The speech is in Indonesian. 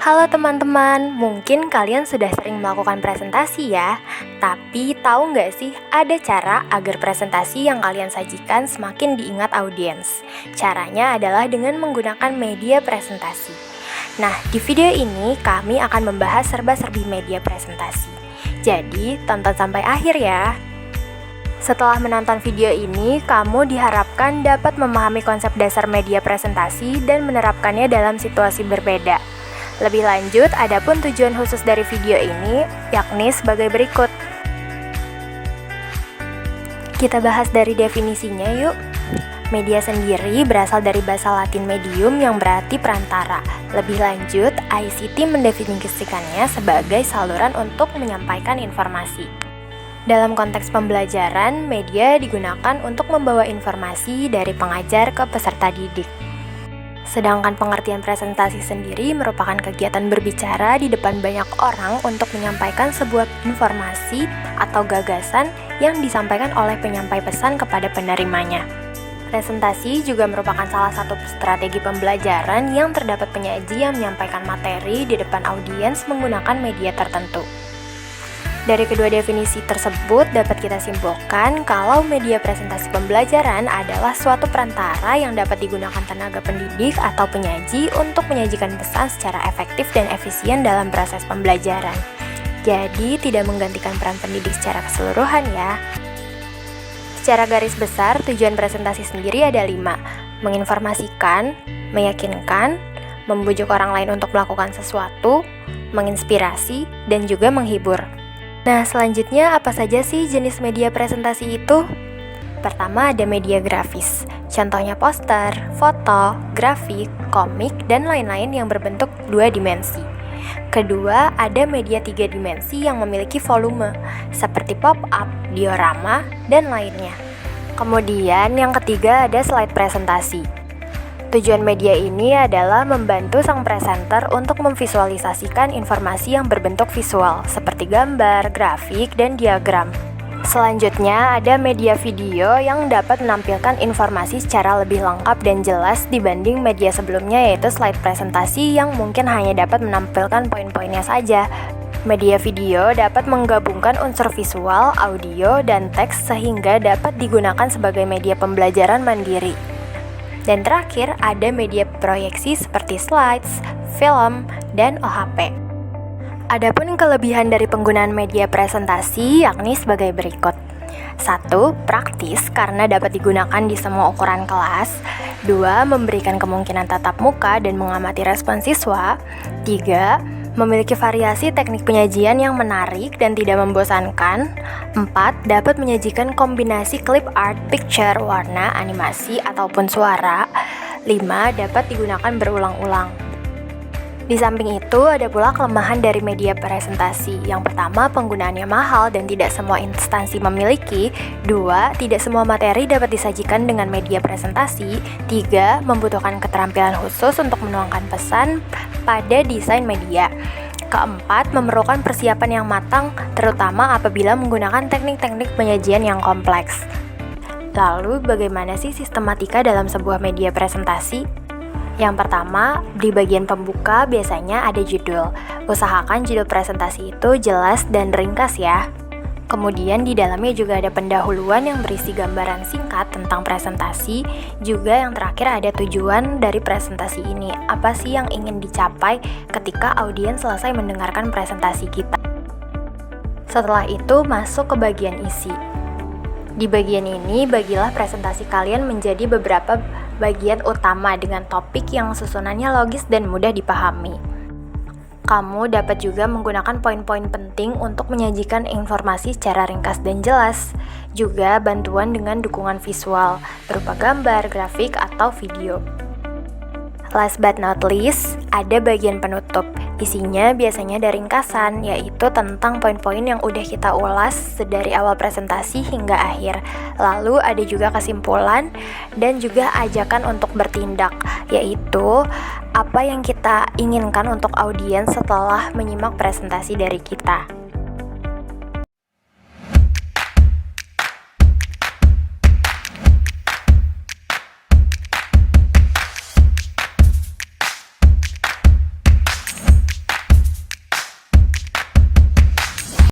Halo teman-teman, mungkin kalian sudah sering melakukan presentasi ya. Tapi tahu nggak sih, ada cara agar presentasi yang kalian sajikan semakin diingat audiens. Caranya adalah dengan menggunakan media presentasi. Nah, di video ini kami akan membahas serba-serbi media presentasi. Jadi, tonton sampai akhir ya. Setelah menonton video ini, kamu diharapkan dapat memahami konsep dasar media presentasi dan menerapkannya dalam situasi berbeda. Lebih lanjut, adapun tujuan khusus dari video ini, yakni sebagai berikut. Kita bahas dari definisinya yuk. Media sendiri berasal dari bahasa Latin medium yang berarti perantara. Lebih lanjut, ICT mendefinisikannya sebagai saluran untuk menyampaikan informasi. Dalam konteks pembelajaran, media digunakan untuk membawa informasi dari pengajar ke peserta didik. Sedangkan pengertian presentasi sendiri merupakan kegiatan berbicara di depan banyak orang untuk menyampaikan sebuah informasi atau gagasan yang disampaikan oleh penyampai pesan kepada penerimanya. Presentasi juga merupakan salah satu strategi pembelajaran yang terdapat penyaji yang menyampaikan materi di depan audiens menggunakan media tertentu. Dari kedua definisi tersebut dapat kita simpulkan kalau media presentasi pembelajaran adalah suatu perantara yang dapat digunakan tenaga pendidik atau penyaji untuk menyajikan pesan secara efektif dan efisien dalam proses pembelajaran. Jadi tidak menggantikan peran pendidik secara keseluruhan ya. Secara garis besar, tujuan presentasi sendiri ada 5: menginformasikan, meyakinkan, membujuk orang lain untuk melakukan sesuatu, menginspirasi, dan juga menghibur. Nah, selanjutnya apa saja sih jenis media presentasi itu? Pertama ada media grafis, contohnya poster, foto, grafik, komik, dan lain-lain yang berbentuk 2 dimensi. Kedua, ada media 3 dimensi yang memiliki volume, seperti pop-up, diorama, dan lainnya. Kemudian yang ketiga ada slide presentasi. Tujuan media ini adalah membantu sang presenter untuk memvisualisasikan informasi yang berbentuk visual, seperti gambar, grafik, dan diagram. Selanjutnya, ada media video yang dapat menampilkan informasi secara lebih lengkap dan jelas dibanding media sebelumnya, yaitu slide presentasi yang mungkin hanya dapat menampilkan poin-poinnya saja. Media video dapat menggabungkan unsur visual, audio, dan teks sehingga dapat digunakan sebagai media pembelajaran mandiri. Dan terakhir, ada media proyeksi seperti slides, film, dan OHP. Adapun kelebihan dari penggunaan media presentasi yakni sebagai berikut. 1. Praktis karena dapat digunakan di semua ukuran kelas. 2. Memberikan kemungkinan tatap muka dan mengamati respon siswa. 3. Memiliki variasi teknik penyajian yang menarik dan tidak membosankan. 4. Dapat menyajikan kombinasi clip art, picture, warna, animasi, ataupun suara. 5. Dapat digunakan berulang-ulang. Di samping itu, ada pula kelemahan dari media presentasi. Yang pertama, penggunaannya mahal dan tidak semua instansi memiliki. 2. Tidak semua materi dapat disajikan dengan media presentasi. 3. Membutuhkan keterampilan khusus untuk menuangkan pesan pada desain media. Keempat, memerlukan persiapan yang matang, terutama apabila menggunakan teknik-teknik penyajian yang kompleks. Lalu, bagaimana sih sistematika dalam sebuah media presentasi? Yang pertama, di bagian pembuka biasanya ada judul. Usahakan judul presentasi itu jelas dan ringkas ya. Kemudian di dalamnya juga ada pendahuluan yang berisi gambaran singkat tentang presentasi. Juga yang terakhir ada tujuan dari presentasi ini. Apa sih yang ingin dicapai ketika audiens selesai mendengarkan presentasi kita? Setelah itu masuk ke bagian isi. Di bagian ini, bagilah presentasi kalian menjadi beberapa bagian utama dengan topik yang susunannya logis dan mudah dipahami. Kamu dapat juga menggunakan poin-poin penting untuk menyajikan informasi secara ringkas dan jelas. Juga bantuan dengan dukungan visual, berupa gambar, grafik, atau video. Last but not least, ada bagian penutup. Isinya biasanya ada ringkasan, yaitu tentang poin-poin yang udah kita ulas dari awal presentasi hingga akhir. Lalu ada juga kesimpulan dan juga ajakan untuk bertindak, yaitu apa yang kita inginkan untuk audiens setelah menyimak presentasi dari kita.